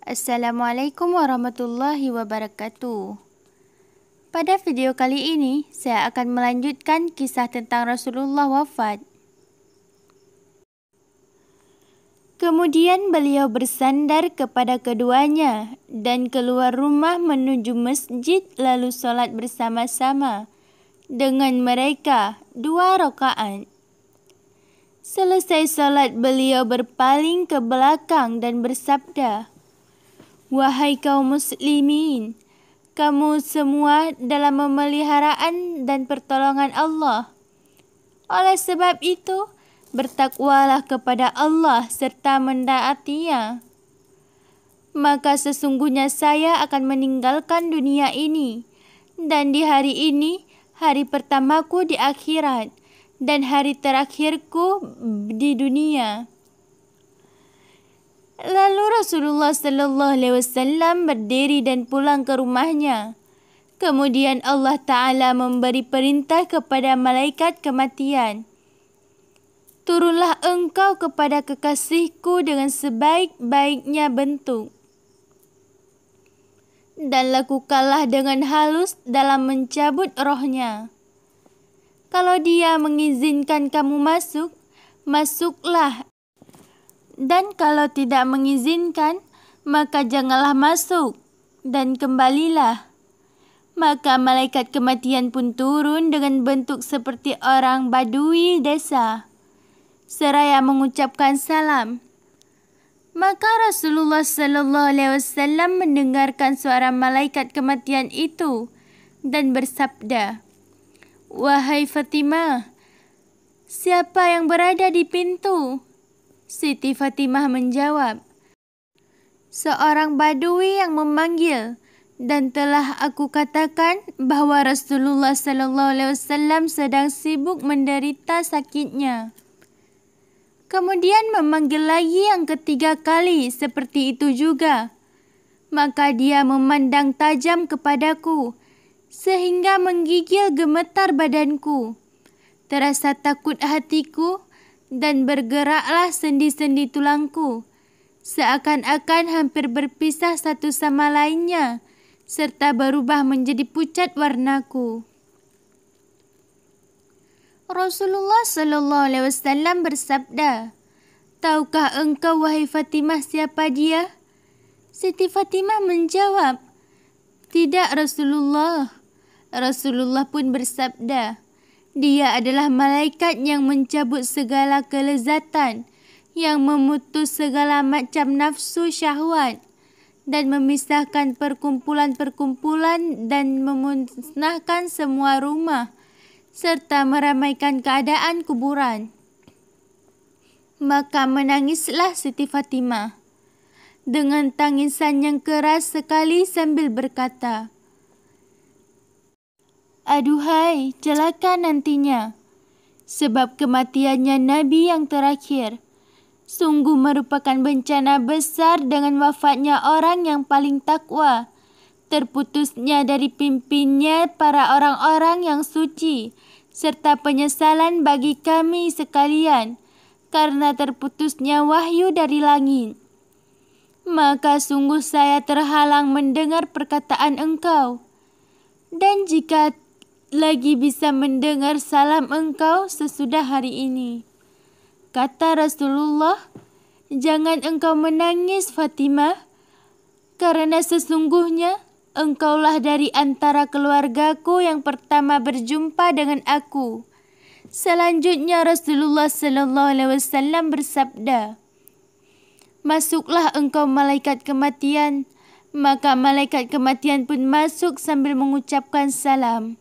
Assalamualaikum warahmatullahi wabarakatuh. Pada video kali ini, saya akan melanjutkan kisah tentang Rasulullah wafat. Kemudian beliau bersandar kepada keduanya dan keluar rumah menuju masjid lalu solat bersama-sama dengan mereka 2 rakaat. Selesai solat beliau berpaling ke belakang dan bersabda, "Wahai kaum muslimin, kamu semua dalam pemeliharaan dan pertolongan Allah. Oleh sebab itu, bertakwalah kepada Allah serta mendaatinya. Maka sesungguhnya saya akan meninggalkan dunia ini, dan di hari ini, hari pertamaku di akhirat, dan hari terakhirku di dunia." Lalu Rasulullah sallallahu alaihi wasallam berdiri dan pulang ke rumahnya. Kemudian Allah Ta'ala memberi perintah kepada malaikat kematian, "Turunlah engkau kepada kekasihku dengan sebaik-baiknya bentuk, dan lakukanlah dengan halus dalam mencabut rohnya. Kalau dia mengizinkan kamu masuk, masuklah. Dan kalau tidak mengizinkan, maka janganlah masuk dan kembalilah." Maka malaikat kematian pun turun dengan bentuk seperti orang Badui desa, seraya mengucapkan salam. Maka Rasulullah sallallahu alaihi wasallam mendengarkan suara malaikat kematian itu dan bersabda, "Wahai Fatimah, siapa yang berada di pintu?" Siti Fatimah menjawab, "Seorang Badui yang memanggil, dan telah aku katakan bahwa Rasulullah sallallahu alaihi wasallam sedang sibuk menderita sakitnya." Kemudian memanggil lagi yang ketiga kali seperti itu juga. Maka dia memandang tajam kepadaku sehingga menggigil gemetar badanku. Terasa takut hatiku dan bergeraklah sendi-sendi tulangku, seakan-akan hampir berpisah satu sama lainnya, serta berubah menjadi pucat warnaku. Rasulullah sallallahu alaihi wasallam bersabda, "Tahukah engkau wahai Fatimah siapa dia?" Siti Fatimah menjawab, "Tidak Rasulullah." Rasulullah pun bersabda, "Dia adalah malaikat yang mencabut segala kelezatan, yang memutus segala macam nafsu syahwat, dan memisahkan perkumpulan-perkumpulan dan memusnahkan semua rumah, serta meramaikan keadaan kuburan." Maka menangislah Siti Fatimah dengan tangisan yang keras sekali sambil berkata, "Aduhai, celaka nantinya, sebab kematiannya Nabi yang terakhir. Sungguh merupakan bencana besar dengan wafatnya orang yang paling takwa, terputusnya dari pimpinnya para orang-orang yang suci, serta penyesalan bagi kami sekalian karena terputusnya wahyu dari langit. Maka sungguh saya terhalang mendengar perkataan engkau, dan jika lagi bisa mendengar salam engkau sesudah hari ini." Kata Rasulullah, "Jangan engkau menangis Fatimah, karena sesungguhnya engkaulah dari antara keluargaku yang pertama berjumpa dengan aku." Selanjutnya Rasulullah sallallahu alaihi wasallam bersabda, "Masuklah engkau malaikat kematian." Maka malaikat kematian pun masuk sambil mengucapkan salam.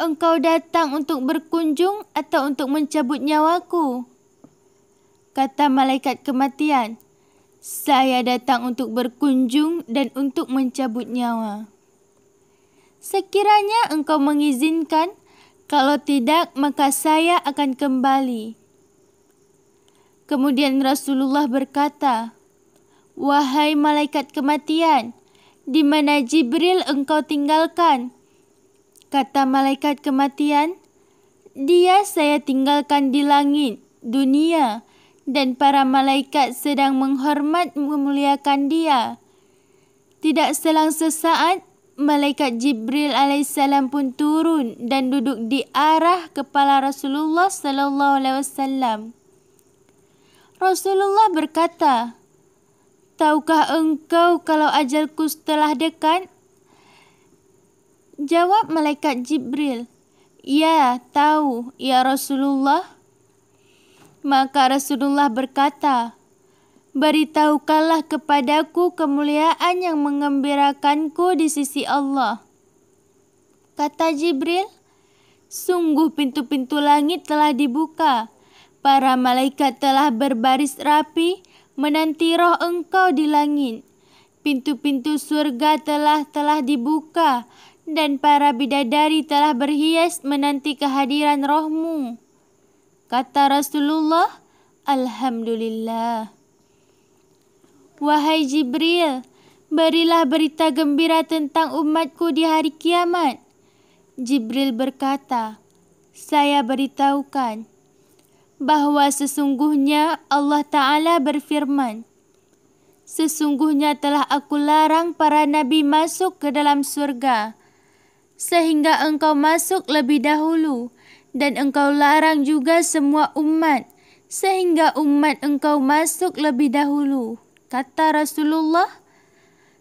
"Engkau datang untuk berkunjung atau untuk mencabut nyawaku?" Kata malaikat kematian, "Saya datang untuk berkunjung dan untuk mencabut nyawa. Sekiranya engkau mengizinkan, kalau tidak maka saya akan kembali." Kemudian Rasulullah berkata, "Wahai malaikat kematian, di mana Jibril engkau tinggalkan?" Kata malaikat kematian, "Dia saya tinggalkan di langit, dunia, dan para malaikat sedang menghormat memuliakan dia. Tidak selang sesaat, malaikat Jibril alaihissalam pun turun dan duduk di arah kepala Rasulullah sallallahu alaihi wasallam. Rasulullah berkata, "Tahukah engkau kalau ajalku telah dekat?" Jawab malaikat Jibril, "Ya, tahu, ya Rasulullah." Maka Rasulullah berkata, "Beritahukanlah kepadaku kemuliaan yang menggembirakanku di sisi Allah." Kata Jibril, "Sungguh pintu-pintu langit telah dibuka. Para malaikat telah berbaris rapi menanti roh engkau di langit. Pintu-pintu surga telah dibuka dan para bidadari telah berhias menanti kehadiran rohmu." Kata Rasulullah, "Alhamdulillah." "Wahai Jibril, berilah berita gembira tentang umatku di hari kiamat." Jibril berkata, "Saya beritahukan bahwa sesungguhnya Allah Ta'ala berfirman, sesungguhnya telah aku larang para nabi masuk ke dalam surga, sehingga engkau masuk lebih dahulu, dan engkau larang juga semua umat, sehingga umat engkau masuk lebih dahulu." Kata Rasulullah,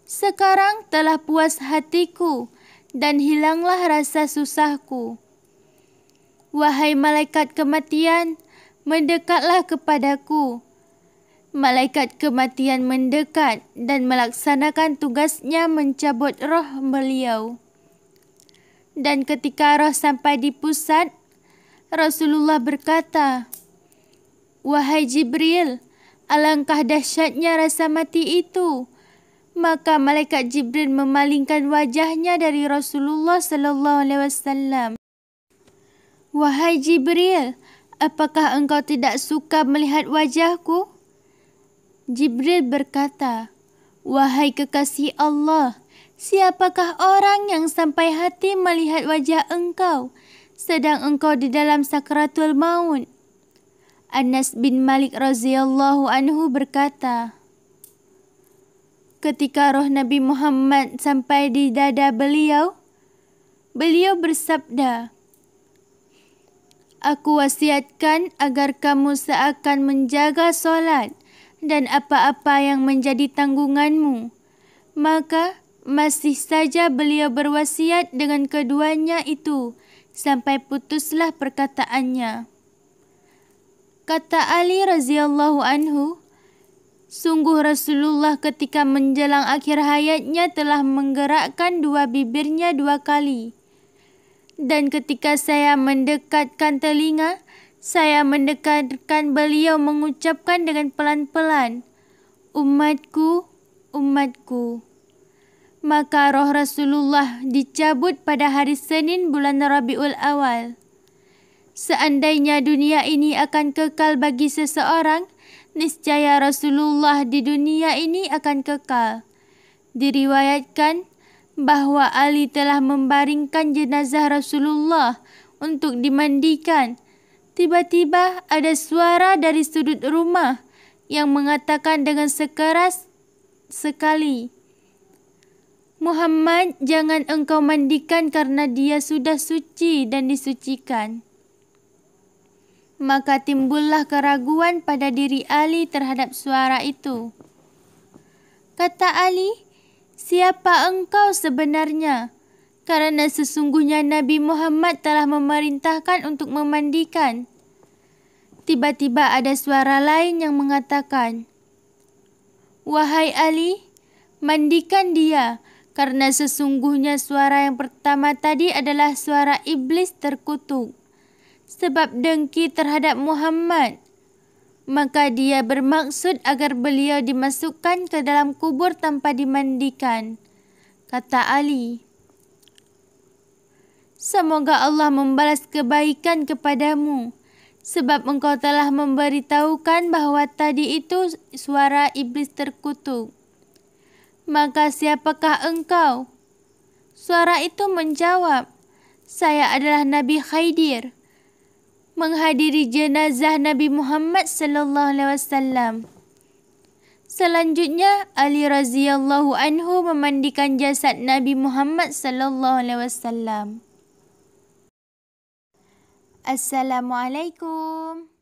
"Sekarang telah puas hatiku dan hilanglah rasa susahku." Wahai malaikat kematian, mendekatlah kepadaku. Malaikat kematian mendekat dan melaksanakan tugasnya mencabut roh beliau. Dan ketika roh sampai di pusat, Rasulullah berkata, "Wahai Jibril, alangkah dahsyatnya rasa mati itu." Maka malaikat Jibril memalingkan wajahnya dari Rasulullah sallallahu alaihi wasallam. "Wahai Jibril, apakah engkau tidak suka melihat wajahku?" Jibril berkata, "Wahai kekasih Allah, siapakah orang yang sampai hati melihat wajah engkau sedang engkau di dalam sakratul maut?" Anas bin Malik radhiyallahu anhu berkata, ketika roh Nabi Muhammad sampai di dada beliau, beliau bersabda, "Aku wasiatkan agar kamu seakan menjaga solat dan apa-apa yang menjadi tanggunganmu." Maka masih saja beliau berwasiat dengan keduanya itu sampai putuslah perkataannya. Kata Ali radhiyallahu anhu, sungguh Rasulullah ketika menjelang akhir hayatnya telah menggerakkan dua bibirnya 2 kali. Dan ketika saya mendekatkan telinga, saya mendekatkan beliau mengucapkan dengan pelan-pelan, "Umatku, umatku." Maka roh Rasulullah dicabut pada hari Senin bulan Rabiul Awal. Seandainya dunia ini akan kekal bagi seseorang, niscaya Rasulullah di dunia ini akan kekal. Diriwayatkan bahwa Ali telah membaringkan jenazah Rasulullah untuk dimandikan. Tiba-tiba ada suara dari sudut rumah yang mengatakan dengan sekeras sekali, "Muhammad, jangan engkau mandikan karena dia sudah suci dan disucikan." Maka timbullah keraguan pada diri Ali terhadap suara itu. Kata Ali, "Siapa engkau sebenarnya?" Karena sesungguhnya Nabi Muhammad telah memerintahkan untuk memandikan. Tiba-tiba ada suara lain yang mengatakan, "Wahai Ali, mandikan dia, karena sesungguhnya suara yang pertama tadi adalah suara iblis terkutuk, sebab dengki terhadap Muhammad. Maka dia bermaksud agar beliau dimasukkan ke dalam kubur tanpa dimandikan." Kata Ali, "Semoga Allah membalas kebaikan kepadamu, sebab engkau telah memberitahukan bahwa tadi itu suara iblis terkutuk. Maka siapakah engkau?" Suara itu menjawab, "Saya adalah Nabi Khidir." menghadiri jenazah Nabi Muhammad sallallahu alaihi wasallam. Selanjutnya, Ali radhiyallahu anhu memandikan jasad Nabi Muhammad sallallahu alaihi wasallam. Assalamualaikum.